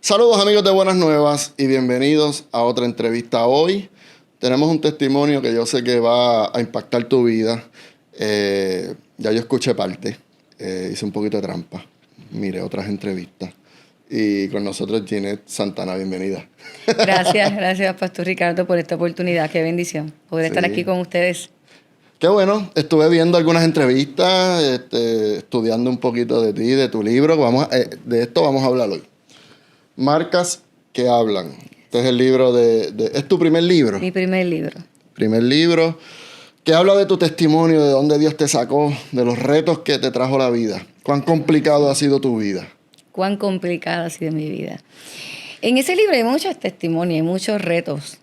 Saludos amigos de Buenas Nuevas y bienvenidos a otra entrevista. Hoy tenemos un testimonio que yo sé que va a impactar tu vida. Ya yo escuché parte, hice un poquito de trampa, miré otras entrevistas. Y con nosotros Ginette Santana, bienvenida. Gracias, Pastor Ricardo, por esta oportunidad. Qué bendición poder estar aquí con ustedes. Qué bueno, estuve viendo algunas entrevistas, estudiando un poquito de ti, de tu libro. De esto vamos a hablar hoy. Marcas que hablan. Este es el libro ¿Es tu primer libro? Mi primer libro. Primer libro que habla de tu testimonio, de dónde Dios te sacó, de los retos que te trajo la vida. ¿Cuán complicado ha sido tu vida? Cuán complicada ha sido mi vida. En ese libro hay muchos testimonios, hay muchos retos.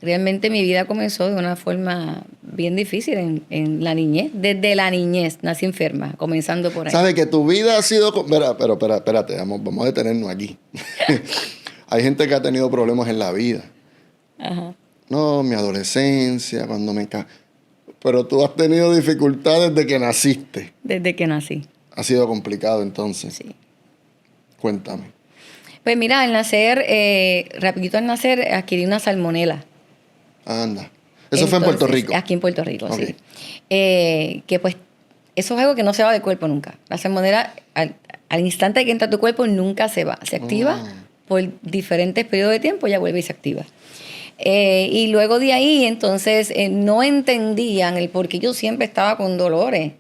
Realmente mi vida comenzó de una forma bien difícil en la niñez. Desde la niñez nací enferma, comenzando por ahí. ¿Sabes que tu vida ha sido... Espérate, vamos a detenernos aquí. Hay gente que ha tenido problemas en la vida. Ajá. No, mi adolescencia, cuando me... Pero tú has tenido dificultades desde que naciste. Desde que nací. Ha sido complicado entonces. Sí. Cuéntame. Pues mira, al nacer, rapidito al nacer, adquirí una salmonela. Anda. Eso fue en Puerto Rico. Aquí en Puerto Rico, Okay. sí. Que pues eso es algo que no se va del cuerpo nunca. La salmonela, al instante que entra a tu cuerpo, nunca se va. Se activa por diferentes periodos de tiempo, ya vuelve y se activa. Y luego de ahí, entonces, no entendían el por qué yo siempre estaba con dolores.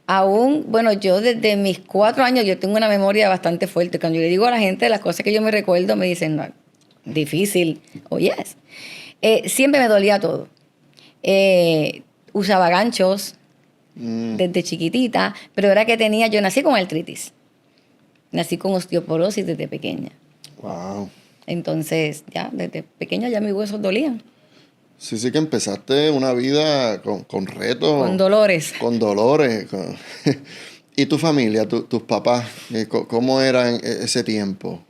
Aún, bueno, yo desde mis 4 años, yo tengo una memoria bastante fuerte. Cuando yo le digo a la gente las cosas que yo me recuerdo, me dicen, no, difícil. Yes. Siempre me dolía todo. Usaba ganchos desde chiquitita, pero era que yo nací con artritis. Nací con osteoporosis desde pequeña. Wow. Entonces, ya desde pequeña ya mis huesos dolían. Sí que empezaste una vida con retos. Con dolores. Con dolores. ¿Y tu familia, tus papás, cómo era en ese tiempo?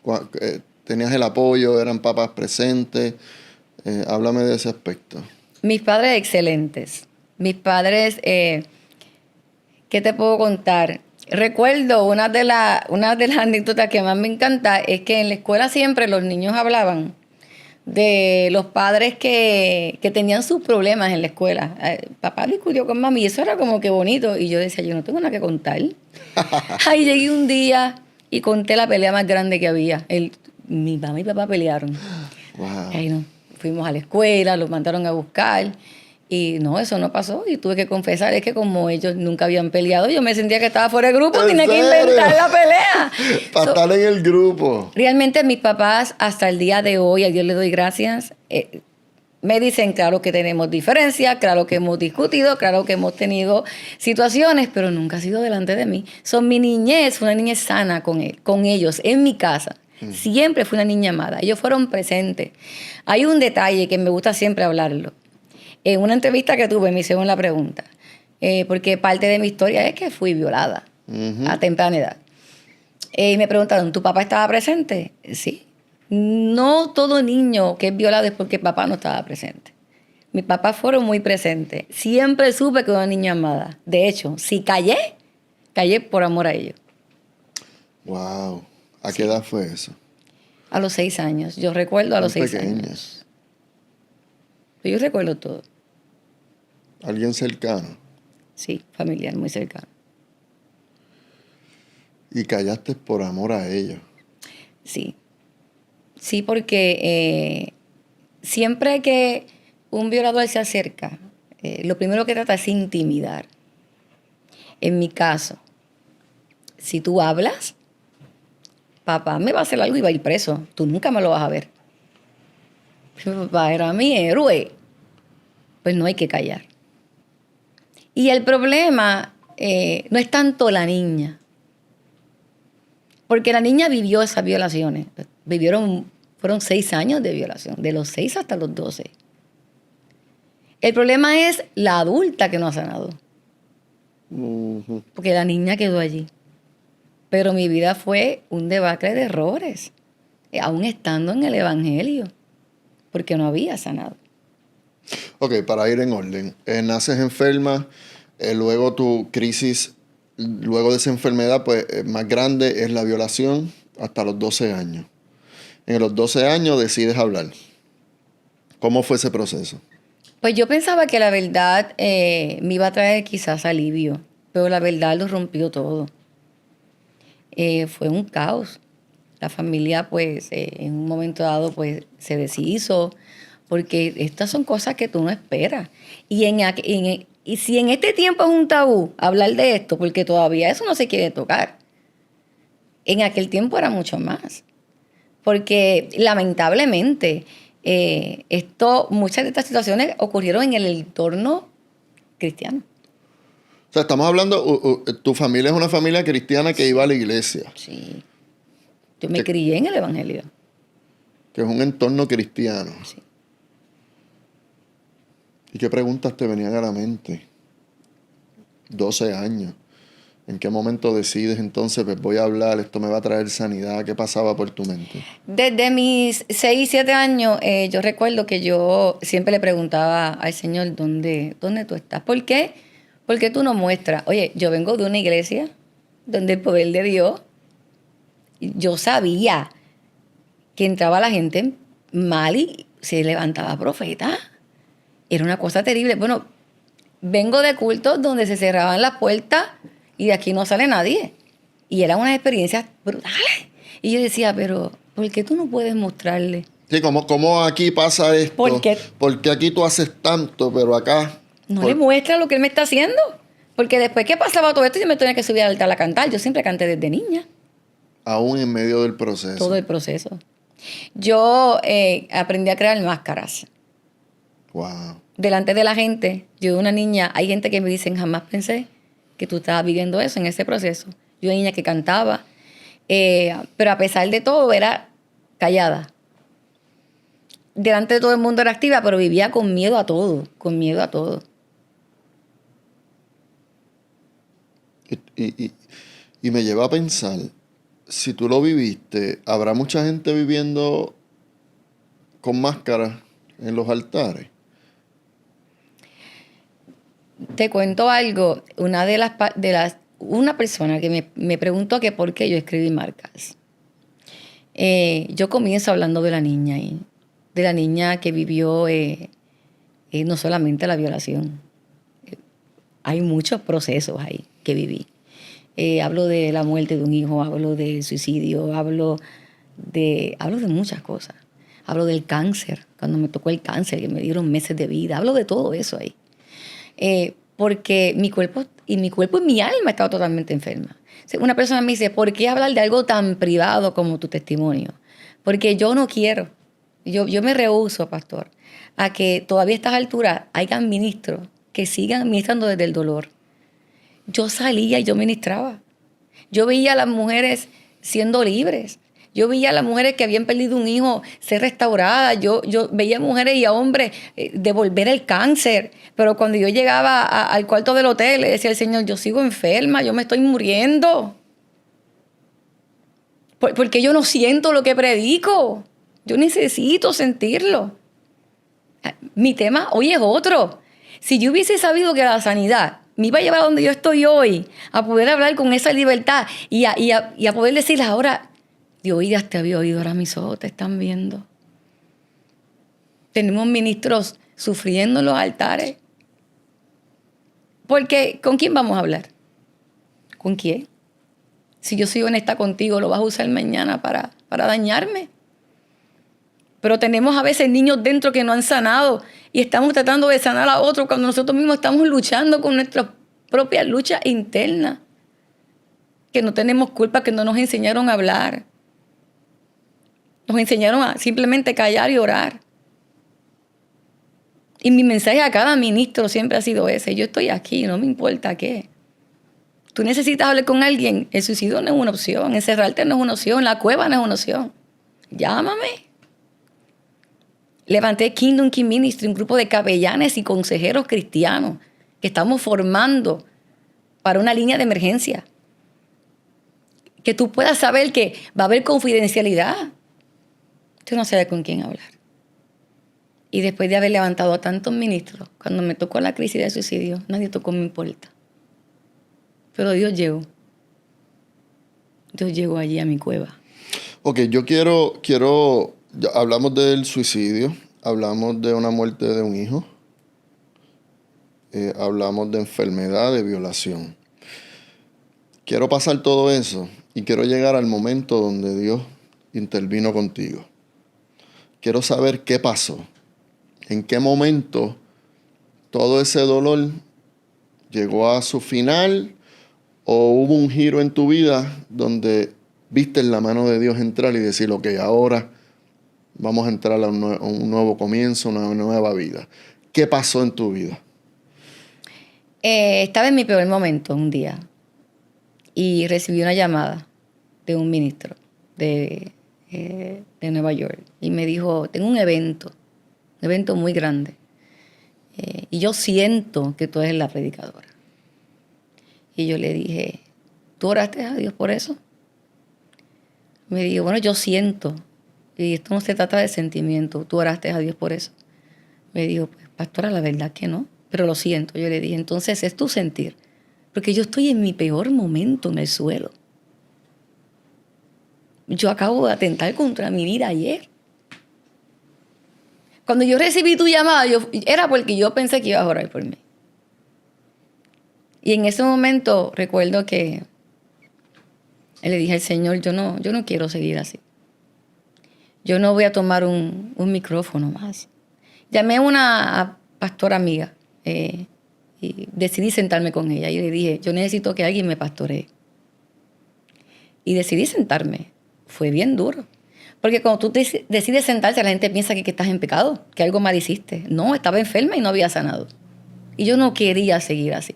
¿Tenías el apoyo? ¿Eran papás presentes? Háblame de ese aspecto. Mis padres excelentes. Mis padres, ¿qué te puedo contar? Recuerdo una de las anécdotas que más me encanta es que en la escuela siempre los niños hablaban de los padres que tenían sus problemas en la escuela. Papá discutió con mami y eso era como que bonito. Y yo decía, yo no tengo nada que contar. Ahí llegué un día y conté la pelea más grande que había. Mi mamá y papá pelearon. Wow. Ahí no. Fuimos a la escuela, los mandaron a buscar. Y no, eso no pasó. Y tuve que confesar, es que como ellos nunca habían peleado, yo me sentía que estaba fuera del grupo, tenía que inventar la pelea. Para estar en el grupo. Realmente mis papás, hasta el día de hoy, a Dios le doy gracias, me dicen, claro que tenemos diferencias, claro que hemos discutido, claro que hemos tenido situaciones, pero nunca ha sido delante de mí. Mi niñez fue una niñez sana con ellos, en mi casa. Siempre fui una niña amada. Ellos fueron presentes. Hay un detalle que me gusta siempre hablarlo. En una entrevista que tuve me hicieron la pregunta, porque parte de mi historia es que fui violada a temprana edad. Y me preguntaron, ¿tu papá estaba presente? Sí. No todo niño que es violado es porque papá no estaba presente. Mis papás fueron muy presentes. Siempre supe que era una niña amada. De hecho, si callé por amor a ellos. Wow. ¿A qué edad fue eso? A los 6 años. Yo recuerdo a los 6 pequeñas. años. Yo recuerdo todo. ¿Alguien cercano? Sí, familiar, muy cercano. Y callaste por amor a ellos. Sí. Sí, porque siempre que un violador se acerca, lo primero que trata es intimidar. En mi caso, si tú hablas, papá me va a hacer algo y va a ir preso. Tú nunca me lo vas a ver. Mi papá era mi héroe. Pues no hay que callar. Y el problema no es tanto la niña. Porque la niña vivió esas violaciones. Fueron 6 años de violación, de los 6 hasta los 12. El problema es la adulta que no ha sanado. Porque la niña quedó allí. Pero mi vida fue un debacle de errores, aún estando en el Evangelio, porque no había sanado. Ok, para ir en orden. Naces enferma, luego tu crisis, luego de esa enfermedad, pues más grande es la violación hasta los 12 años. En los 12 años decides hablar. ¿Cómo fue ese proceso? Pues yo pensaba que la verdad me iba a traer quizás alivio, pero la verdad lo rompió todo. Fue un caos. La familia, pues, en un momento dado, pues, se deshizo, porque estas son cosas que tú no esperas. Y si en este tiempo es un tabú hablar de esto, porque todavía eso no se quiere tocar, en aquel tiempo era mucho más. Porque lamentablemente, muchas de estas situaciones ocurrieron en el entorno cristiano. O sea, estamos hablando, tu familia es una familia cristiana que iba a la iglesia. Sí. Yo me crié en el Evangelio. Que es un entorno cristiano. Sí. ¿Y qué preguntas te venían a la mente? 12 años. ¿En qué momento decides entonces, pues voy a hablar, esto me va a traer sanidad? ¿Qué pasaba por tu mente? Desde mis 6, 7 años, yo recuerdo que yo siempre le preguntaba al Señor, ¿dónde tú estás? ¿Por qué? Porque tú no muestras. Oye, yo vengo de una iglesia donde el poder de Dios, yo sabía que entraba la gente mal y se levantaba profeta. Era una cosa terrible. Bueno, vengo de cultos donde se cerraban las puertas y de aquí no sale nadie. Y eran unas experiencias brutales. Y yo decía, pero ¿por qué tú no puedes mostrarle? Sí, ¿cómo aquí pasa esto? ¿Por qué aquí tú haces tanto, pero acá? No le muestra lo que él me está haciendo. Porque después que pasaba todo esto, yo me tenía que subir al altar a cantar. Yo siempre canté desde niña. Aún en medio del proceso. Todo el proceso. Yo aprendí a crear máscaras. Wow. Delante de la gente, yo una niña, hay gente que me dicen, jamás pensé que tú estabas viviendo eso en ese proceso. Yo una niña que cantaba, pero a pesar de todo era callada. Delante de todo el mundo era activa, pero vivía con miedo a todo, con miedo a todo. Y me lleva a pensar, si tú lo viviste, ¿habrá mucha gente viviendo con máscaras en los altares? Te cuento algo. Una persona que me preguntó que por qué yo escribí marcas. Yo comienzo hablando de la niña y de la niña que vivió no solamente la violación. Hay muchos procesos ahí que viví. Hablo de la muerte de un hijo, hablo del suicidio, hablo de muchas cosas. Hablo del cáncer, cuando me tocó el cáncer, que me dieron meses de vida. Hablo de todo eso ahí. Porque mi cuerpo y mi alma estaba totalmente enferma. Una persona me dice, ¿por qué hablar de algo tan privado como tu testimonio? Porque yo no quiero, yo me rehúso, pastor, a que todavía a estas alturas hayan ministros que sigan ministrando desde el dolor. Yo salía y yo ministraba. Yo veía a las mujeres siendo libres. Yo veía a las mujeres que habían perdido un hijo ser restauradas. Yo veía a mujeres y a hombres devolver el cáncer. Pero cuando yo llegaba al cuarto del hotel, le decía al Señor, yo sigo enferma, yo me estoy muriendo. Porque yo no siento lo que predico. Yo necesito sentirlo. Mi tema hoy es otro. Si yo hubiese sabido que la sanidad me iba a llevar a donde yo estoy hoy, a poder hablar con esa libertad y a poder decirles ahora, de oídas te había oído, ahora mis ojos te están viendo. Tenemos ministros sufriendo en los altares. Porque, ¿con quién vamos a hablar? ¿Con quién? Si yo soy honesta contigo, lo vas a usar mañana para dañarme. Pero tenemos a veces niños dentro que no han sanado y estamos tratando de sanar a otros cuando nosotros mismos estamos luchando con nuestras propias luchas internas. Que no tenemos culpa, que no nos enseñaron a hablar. Nos enseñaron a simplemente callar y orar. Y mi mensaje a cada ministro siempre ha sido ese. Yo estoy aquí, no me importa qué. Tú necesitas hablar con alguien. El suicidio no es una opción. Encerrarte no es una opción. La cueva no es una opción. Llámame. Levanté Kingdom King Ministry, un grupo de capellanes y consejeros cristianos que estamos formando para una línea de emergencia. Que tú puedas saber que va a haber confidencialidad. Tú no sabes con quién hablar. Y después de haber levantado a tantos ministros, cuando me tocó la crisis de suicidio, nadie tocó mi puerta. Pero Dios llegó. Dios llegó allí a mi cueva. Ok, hablamos del suicidio, hablamos de una muerte de un hijo, hablamos de enfermedad, de violación. Quiero pasar todo eso y quiero llegar al momento donde Dios intervino contigo. Quiero saber qué pasó, en qué momento todo ese dolor llegó a su final o hubo un giro en tu vida donde viste la mano de Dios entrar y decir, ok, ahora vamos a entrar a un nuevo comienzo, una nueva vida. ¿Qué pasó en tu vida? Estaba en mi peor momento un día y recibí una llamada de un ministro de Nueva York y me dijo, tengo un evento muy grande y yo siento que tú eres la predicadora. Y yo le dije, ¿tú oraste a Dios por eso? Me dijo, bueno, yo siento, y esto no se trata de sentimiento, ¿tú oraste a Dios por eso? Me dijo, pues pastora, la verdad que no, pero lo siento. Yo le dije, entonces es tu sentir, porque yo estoy en mi peor momento en el suelo. Yo acabo de atentar contra mi vida ayer. Cuando yo recibí tu llamada, era porque yo pensé que ibas a orar por mí. Y en ese momento recuerdo que le dije al Señor, yo no quiero seguir así. Yo no voy a tomar un micrófono más. Llamé a una pastora amiga y decidí sentarme con ella. Y le dije, yo necesito que alguien me pastoree. Y decidí sentarme. Fue bien duro. Porque cuando tú decides sentarte, la gente piensa que estás en pecado, que algo mal hiciste. No, estaba enferma y no había sanado. Y yo no quería seguir así.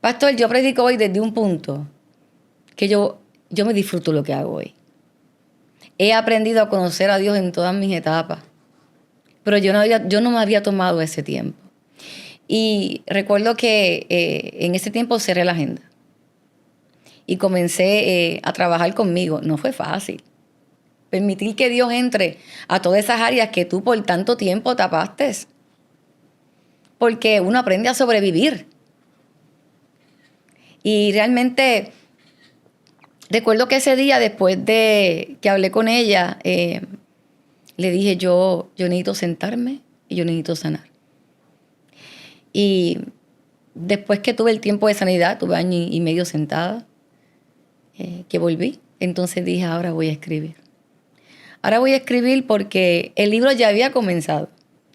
Pastor, yo predico hoy desde un punto que yo me disfruto lo que hago hoy. He aprendido a conocer a Dios en todas mis etapas, pero yo no me había tomado ese tiempo. Y recuerdo que en ese tiempo cerré la agenda y comencé a trabajar conmigo. No fue fácil. Permitir que Dios entre a todas esas áreas que tú por tanto tiempo tapaste. Porque uno aprende a sobrevivir. Y realmente recuerdo que ese día, después de que hablé con ella, le dije, yo necesito sentarme y yo necesito sanar. Y después que tuve el tiempo de sanidad, tuve 1 año y medio sentada, que volví, entonces dije, ahora voy a escribir. Ahora voy a escribir porque el libro ya había comenzado.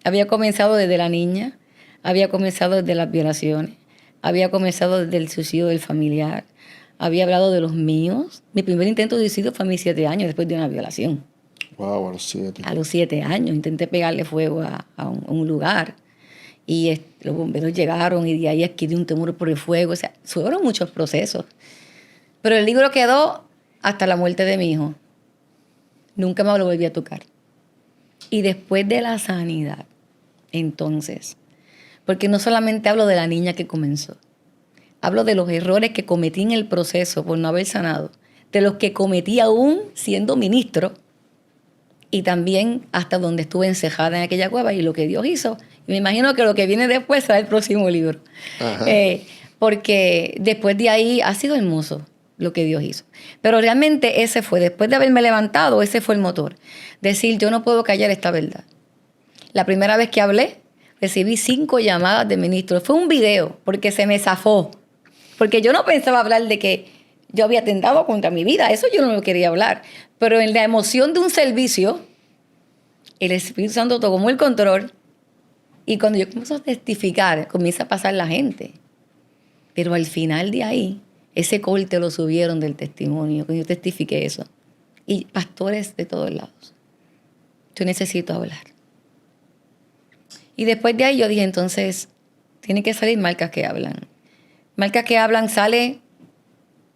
Había comenzado desde la niña, había comenzado desde las violaciones, había comenzado desde el suicidio del familiar, había hablado de los míos. Mi primer intento de suicidio fue a mis 7 años, después de una violación. Wow, a los 7. A los 7 años intenté pegarle fuego a un lugar y los bomberos llegaron y de ahí adquirí un temor por el fuego. O sea, fueron muchos procesos. Pero el libro quedó hasta la muerte de mi hijo. Nunca más lo volví a tocar. Y después de la sanidad, entonces, porque no solamente hablo de la niña que comenzó, hablo de los errores que cometí en el proceso por no haber sanado, de los que cometí aún siendo ministro y también hasta donde estuve encejada en aquella cueva y lo que Dios hizo. Y me imagino que lo que viene después será el próximo libro. Porque después de ahí ha sido hermoso lo que Dios hizo. Pero realmente después de haberme levantado, ese fue el motor. Decir, yo no puedo callar esta verdad. La primera vez que hablé, recibí 5 llamadas de ministros. Fue un video, porque se me zafó. Porque yo no pensaba hablar de que yo había atentado contra mi vida. Eso yo no lo quería hablar. Pero en la emoción de un servicio, el Espíritu Santo tomó el control. Y cuando yo comienzo a testificar, comienza a pasar la gente. Pero al final de ahí, ese corte lo subieron del testimonio, que yo testifiqué eso. Y pastores de todos lados. Yo necesito hablar. Y después de ahí yo dije, entonces, tiene que salir Marcas que Hablan. Marcas que Hablan sale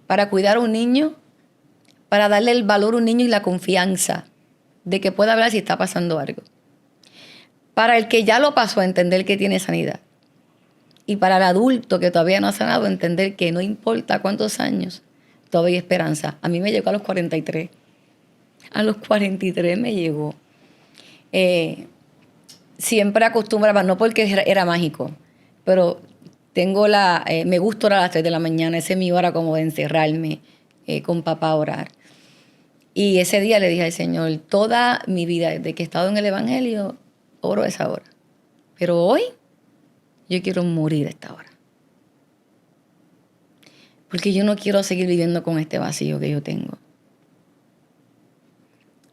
para cuidar a un niño, para darle el valor a un niño y la confianza de que pueda hablar si está pasando algo. Para el que ya lo pasó, entender que tiene sanidad. Y para el adulto que todavía no ha sanado, entender que no importa cuántos años, todavía hay esperanza. A mí me llegó a los 43. A los 43 me llegó. Siempre acostumbraba, no porque era mágico, pero me gusta orar a las 3 de la mañana. Esa es mi hora como de encerrarme con papá a orar. Y ese día le dije al Señor, toda mi vida, desde que he estado en el Evangelio, oro a esa hora. Pero hoy yo quiero morir a esta hora. Porque yo no quiero seguir viviendo con este vacío que yo tengo.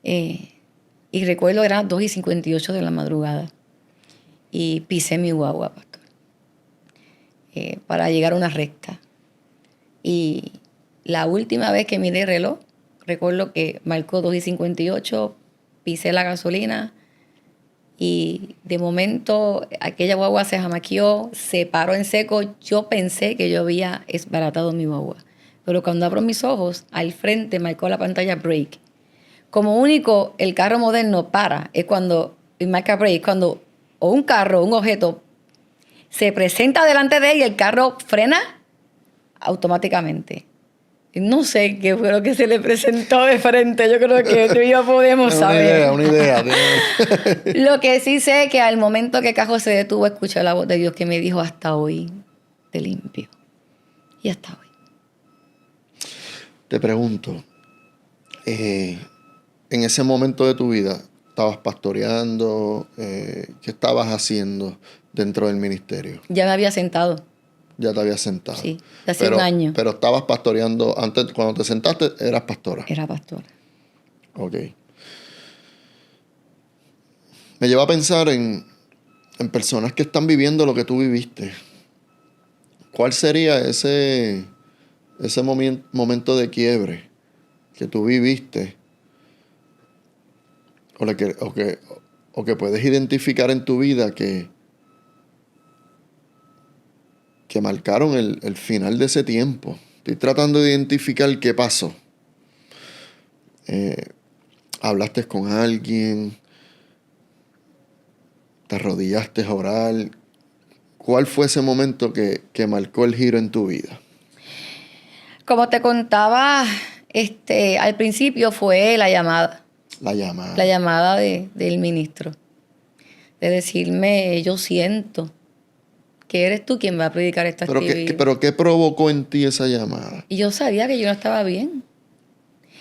Y recuerdo, eran 2:58 de la madrugada. Y pisé mi guagua, pastor. Para llegar a una recta. Y la última vez que miré el reloj, recuerdo que marcó 2:58, pisé la gasolina y de momento aquella guagua se jamaqueó, se paró en seco. Yo pensé que yo había esbaratado mi guagua. Pero cuando abro mis ojos, al frente marcó la pantalla break. Como único, el carro moderno para, es cuando, y marca break, cuando o un carro, un objeto, se presenta delante de él y el carro frena automáticamente. No sé qué fue lo que se le presentó de frente. Yo creo que tú y yo podemos saber. Una idea. Lo que sí sé es que al momento que el carro se detuvo, escuché la voz de Dios que me dijo, hasta hoy te limpio. Y hasta hoy. Te pregunto, en ese momento de tu vida, ¿estabas pastoreando? ¿Qué estabas haciendo dentro del ministerio? Ya me había sentado. Ya te habías sentado. Sí, hace un año. Pero estabas pastoreando antes, cuando te sentaste, eras pastora. Era pastora. Ok. Me lleva a pensar en personas que están viviendo lo que tú viviste. ¿Cuál sería ese momento de quiebre que tú viviste? O que puedes identificar en tu vida que marcaron el final de ese tiempo. Estoy tratando de identificar qué pasó. Hablaste con alguien, te arrodillaste a orar. ¿Cuál fue ese momento que marcó el giro en tu vida? Como te contaba, al principio fue la llamada. La llamada. La llamada del ministro. De decirme, yo siento que eres tú quien va a predicar esta actividad. ¿Pero qué provocó en ti esa llamada? Y yo sabía que yo no estaba bien.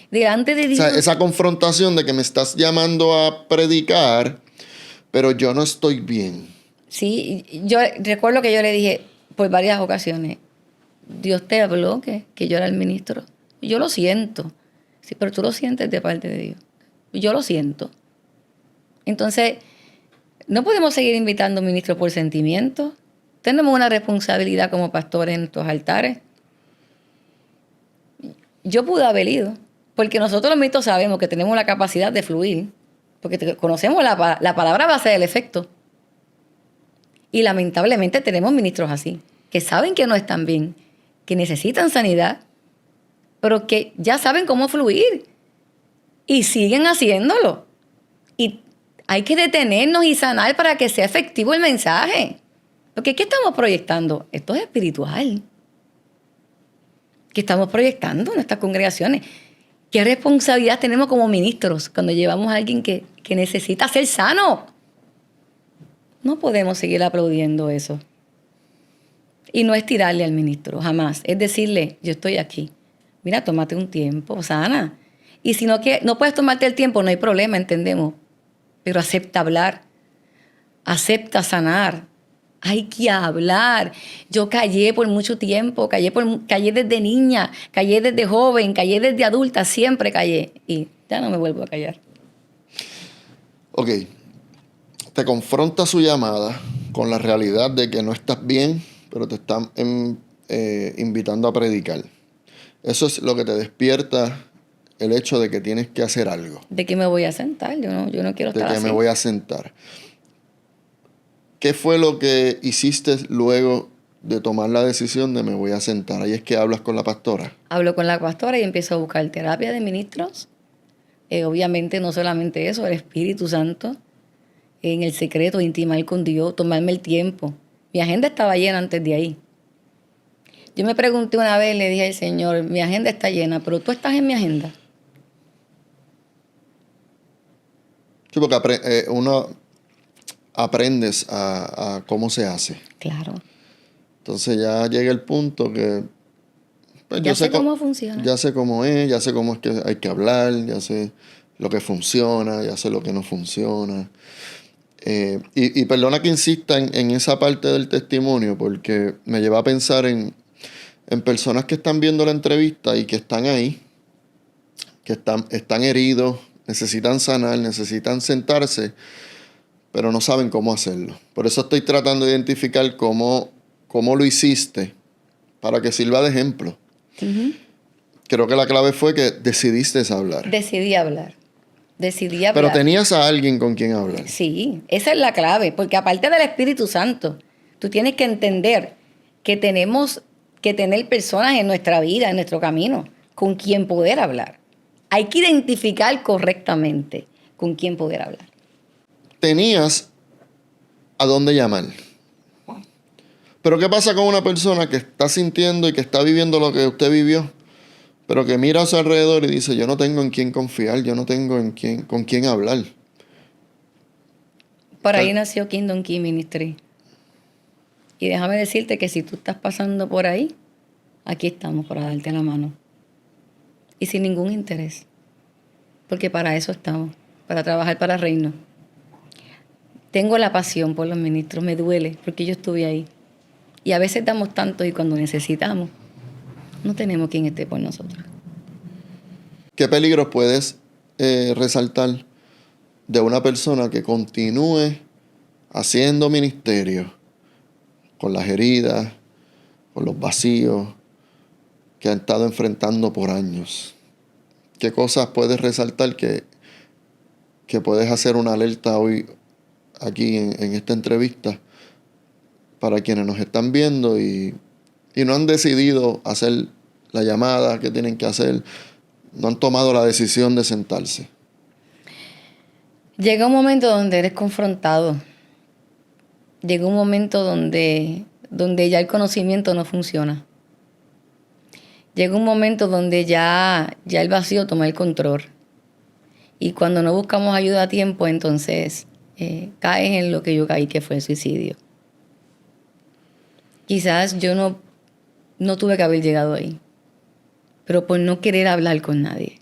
Delante de Dios. O sea, esa confrontación de que me estás llamando a predicar, pero yo no estoy bien. Sí, yo recuerdo que yo le dije por varias ocasiones, Dios te habló que yo era el ministro. Yo lo siento. Sí, pero tú lo sientes de parte de Dios. Yo lo siento. Entonces, no podemos seguir invitando ministros por sentimientos. Tenemos una responsabilidad como pastores en nuestros altares. Yo pude haber ido, porque nosotros los ministros sabemos que tenemos la capacidad de fluir, porque conocemos la palabra base del efecto. Y lamentablemente tenemos ministros así, que saben que no están bien, que necesitan sanidad, pero que ya saben cómo fluir y siguen haciéndolo. Y hay que detenernos y sanar para que sea efectivo el mensaje. Porque ¿qué estamos proyectando? Esto es espiritual. ¿Qué estamos proyectando en estas congregaciones? ¿Qué responsabilidad tenemos como ministros cuando llevamos a alguien que necesita ser sano? No podemos seguir aplaudiendo eso. Y no es tirarle al ministro, jamás. Es decirle, yo estoy aquí. Mira, tómate un tiempo, sana. Y si no puedes tomarte el tiempo, no hay problema, entendemos. Pero acepta hablar. Acepta sanar. Hay que hablar. Yo callé por mucho tiempo, callé desde niña, callé desde joven, callé desde adulta, siempre callé. Y ya no me vuelvo a callar. Ok. Te confronta su llamada con la realidad de que no estás bien, pero te están invitando a predicar. Eso es lo que te despierta el hecho de que tienes que hacer algo. ¿De qué me voy a sentar? Yo no quiero estar así. De que me voy a sentar. ¿Qué fue lo que hiciste luego de tomar la decisión de me voy a sentar? Ahí es que hablas con la pastora. Hablo con la pastora y empiezo a buscar terapia de ministros. Obviamente no solamente eso, el Espíritu Santo. En el secreto, intimar con Dios, tomarme el tiempo. Mi agenda estaba llena antes de ahí. Yo me pregunté una vez, le dije al Señor, mi agenda está llena, pero tú estás en mi agenda. Sí, porque uno aprendes a cómo se hace. Claro. Entonces ya llega el punto que Pues ya sé cómo funciona. Ya sé cómo es, ya sé cómo es que hay que hablar, ya sé lo que funciona, ya sé lo que no funciona. Y perdona que insista en esa parte del testimonio, porque me lleva a pensar en personas que están viendo la entrevista y que están ahí, que están heridos, necesitan sanar, necesitan sentarse, pero no saben cómo hacerlo. Por eso estoy tratando de identificar cómo lo hiciste para que sirva de ejemplo. Uh-huh. Creo que la clave fue que decidiste hablar. Decidí hablar. Pero tenías a alguien con quien hablar. Sí, esa es la clave, porque aparte del Espíritu Santo, tú tienes que entender que tenemos que tener personas en nuestra vida, en nuestro camino, con quien poder hablar. Hay que identificar correctamente con quién poder hablar. Tenías a dónde llamar. Pero ¿qué pasa con una persona que está sintiendo y que está viviendo lo que usted vivió, pero que mira a su alrededor y dice, yo no tengo en quién confiar, yo no tengo con quién hablar? Por ahí nació Kingdom Key Ministry. Y déjame decirte que si tú estás pasando por ahí, aquí estamos para darte la mano. Y sin ningún interés. Porque para eso estamos, para trabajar para el reino. Tengo la pasión por los ministros, me duele, porque yo estuve ahí. Y a veces damos tanto y cuando necesitamos, no tenemos quien esté por nosotros. ¿Qué peligros puedes resaltar de una persona que continúe haciendo ministerio con las heridas, con los vacíos que han estado enfrentando por años? ¿Qué cosas puedes resaltar que puedes hacer una alerta hoy aquí en esta entrevista para quienes nos están viendo y no han decidido hacer la llamada que tienen que hacer, no han tomado la decisión de sentarse? Llega un momento donde eres confrontado. Llega un momento donde ya el conocimiento no funciona. Llega un momento donde ya el vacío toma el control. Y cuando no buscamos ayuda a tiempo, entonces caes en lo que yo caí, que fue el suicidio. Quizás yo no tuve que haber llegado ahí, pero por no querer hablar con nadie,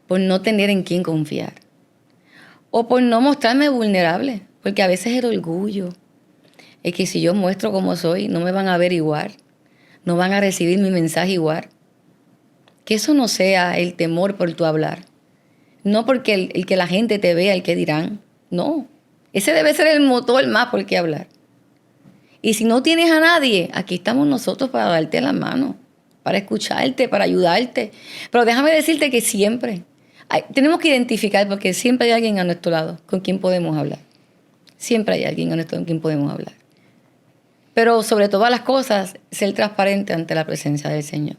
por no tener en quién confiar, o por no mostrarme vulnerable, porque a veces el orgullo es que si yo muestro cómo soy, no me van a ver igual, no van a recibir mi mensaje igual. Que eso no sea el temor por tu hablar, no porque el que la gente te vea, el que dirán, no, ese debe ser el motor más por qué hablar. Y si no tienes a nadie, aquí estamos nosotros para darte la mano, para escucharte, para ayudarte. Pero déjame decirte que siempre tenemos que identificar, porque siempre hay alguien a nuestro lado con quien podemos hablar. Siempre hay alguien a nuestro lado con quien podemos hablar. Pero sobre todas las cosas, ser transparente ante la presencia del Señor.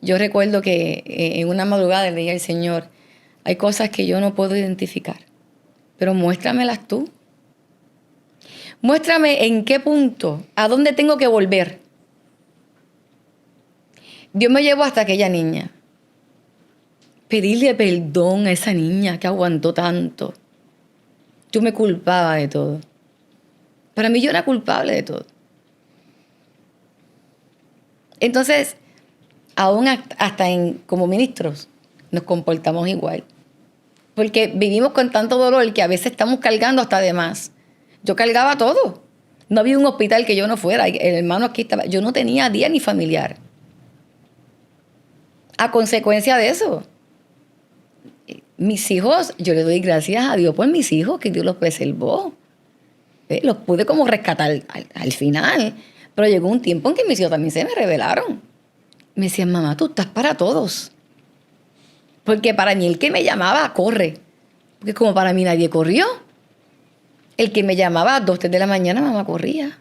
Yo recuerdo que en una madrugada le dije al Señor, hay cosas que yo no puedo identificar, pero muéstramelas tú. Muéstrame en qué punto, a dónde tengo que volver. Dios me llevó hasta aquella niña. Pedirle perdón a esa niña que aguantó tanto. Yo me culpaba de todo. Para mí yo era culpable de todo. Entonces, aún hasta como ministros, nos comportamos igual. Porque vivimos con tanto dolor que a veces estamos cargando hasta de más. Yo cargaba todo. No había un hospital que yo no fuera. El hermano aquí estaba. Yo no tenía día ni familiar. A consecuencia de eso, mis hijos, yo le doy gracias a Dios por mis hijos, que Dios los preservó. Los pude como rescatar al final. Pero llegó un tiempo en que mis hijos también se me rebelaron. Me decían, mamá, tú estás para todos. Porque para mí el que me llamaba, corre. Porque como para mí nadie corrió. El que me llamaba a 2, 3 de la mañana, mamá corría.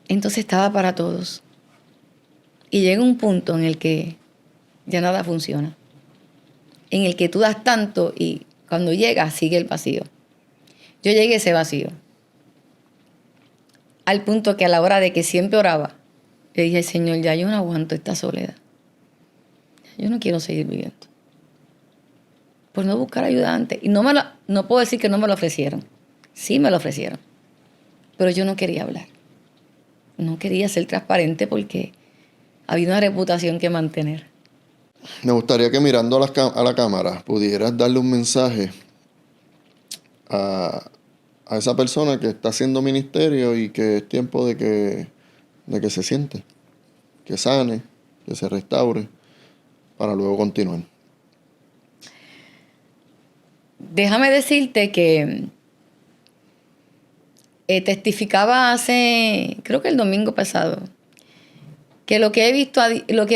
Entonces estaba para todos. Y llega un punto en el que ya nada funciona. En el que tú das tanto y cuando llegas sigue el vacío. Yo llegué a ese vacío. Al punto que a la hora de que siempre oraba, le dije al Señor, ya yo no aguanto esta soledad. Yo no quiero seguir viviendo. Por no buscar ayuda antes. Y no puedo decir que no me lo ofrecieron. Sí me lo ofrecieron. Pero yo no quería hablar. no quería ser transparente porque había una reputación que mantener. Me gustaría que mirando a la cámara pudieras darle un mensaje a esa persona que está haciendo ministerio y que es tiempo de que se siente, que sane, que se restaure, para luego continuar. Déjame decirte que testificaba creo que el domingo pasado, que lo que he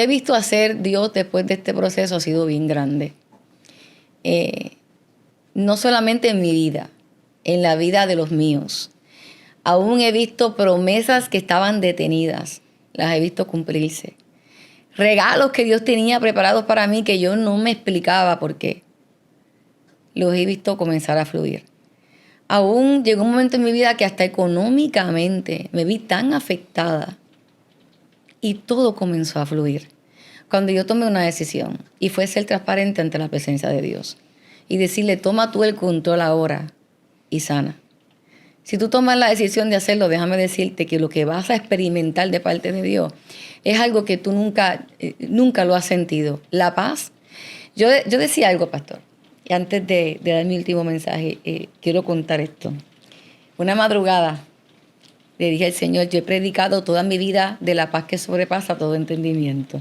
visto hacer Dios después de este proceso ha sido bien grande. No solamente en mi vida, en la vida de los míos. Aún he visto promesas que estaban detenidas, las he visto cumplirse. Regalos que Dios tenía preparados para mí que yo no me explicaba por qué. Los he visto comenzar a fluir. Aún llegó un momento en mi vida que hasta económicamente me vi tan afectada y todo comenzó a fluir. Cuando yo tomé una decisión y fue ser transparente ante la presencia de Dios y decirle, toma tú el control ahora y sana. Si tú tomas la decisión de hacerlo, déjame decirte que lo que vas a experimentar de parte de Dios es algo que tú nunca lo has sentido. La paz. Yo decía algo, pastor, y antes de dar mi último mensaje, quiero contar esto. Una madrugada le dije al Señor, yo he predicado toda mi vida de la paz que sobrepasa todo entendimiento.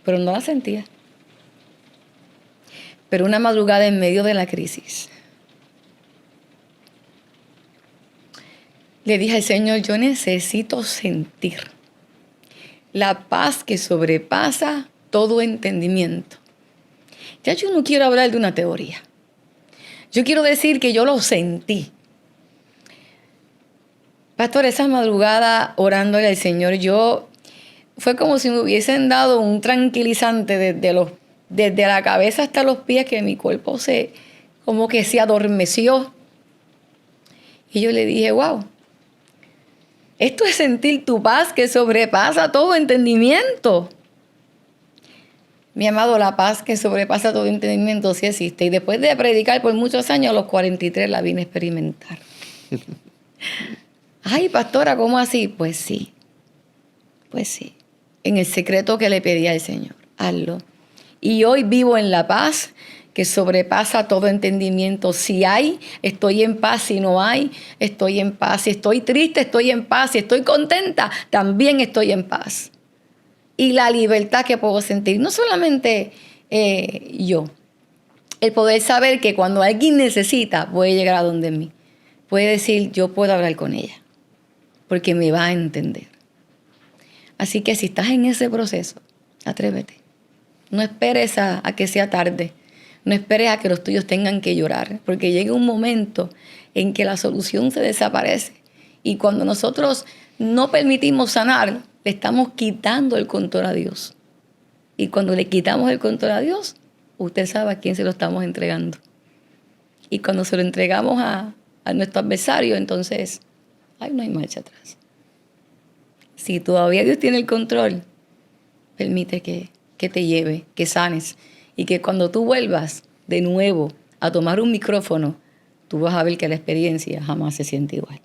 Pero no la sentía. Pero una madrugada en medio de la crisis, le dije al Señor, yo necesito sentir la paz que sobrepasa todo entendimiento. Ya yo no quiero hablar de una teoría. Yo quiero decir que yo lo sentí. Pastor, esa madrugada orándole al Señor, fue como si me hubiesen dado un tranquilizante desde la cabeza hasta los pies, que mi cuerpo como que se adormeció. Y yo le dije, wow, esto es sentir tu paz que sobrepasa todo entendimiento. Mi amado, la paz que sobrepasa todo entendimiento sí existe. Y después de predicar por muchos años, a los 43 la vine a experimentar. Ay, pastora, ¿cómo así? Pues sí. En el secreto que le pedí al Señor, hazlo. Y hoy vivo en la paz que sobrepasa todo entendimiento. Si hay, estoy en paz. Si no hay, estoy en paz. Si estoy triste, estoy en paz. Si estoy contenta, también estoy en paz. Y la libertad que puedo sentir, no solamente yo, el poder saber que cuando alguien necesita, puede llegar a donde mí. Puede decir, yo puedo hablar con ella, porque me va a entender. Así que si estás en ese proceso, atrévete. No esperes a que sea tarde. No esperes a que los tuyos tengan que llorar, porque llega un momento en que la solución se desaparece. Y cuando nosotros no permitimos sanar, le estamos quitando el control a Dios. Y cuando le quitamos el control a Dios, usted sabe a quién se lo estamos entregando. Y cuando se lo entregamos a nuestro adversario, entonces, no hay marcha atrás. Si todavía Dios tiene el control, permite que te lleve, que sanes. Y que cuando tú vuelvas de nuevo a tomar un micrófono, tú vas a ver que la experiencia jamás se siente igual.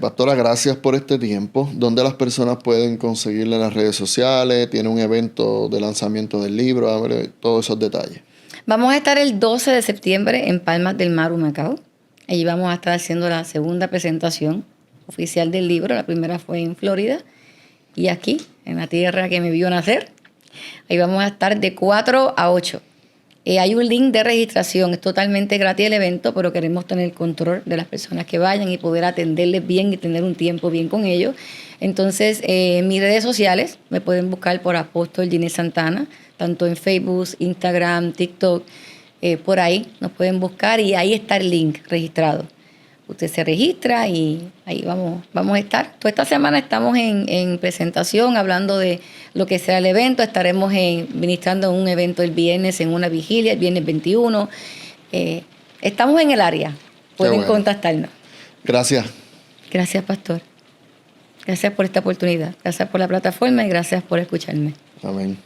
Pastora, gracias por este tiempo. ¿Dónde las personas pueden conseguirle en las redes sociales? ¿Tiene un evento de lanzamiento del libro? A ver, todos esos detalles. Vamos a estar el 12 de septiembre en Palmas del Mar, Humacao. Allí vamos a estar haciendo la segunda presentación oficial del libro. La primera fue en Florida y aquí, en la tierra que me vio nacer. Ahí vamos a estar de 4 a 8. Hay un link de registración, es totalmente gratis el evento, pero queremos tener control de las personas que vayan y poder atenderles bien y tener un tiempo bien con ellos. Entonces, en mis redes sociales me pueden buscar por Apóstol Ginés Santana, tanto en Facebook, Instagram, TikTok, por ahí nos pueden buscar y ahí está el link registrado. Usted se registra y ahí vamos a estar. Toda esta semana estamos en presentación, hablando de lo que será el evento. Estaremos ministrando un evento el viernes en una vigilia, el viernes 21. Estamos en el área. Pueden contactarnos. Gracias. Gracias, pastor. Gracias por esta oportunidad. Gracias por la plataforma y gracias por escucharme. Amén.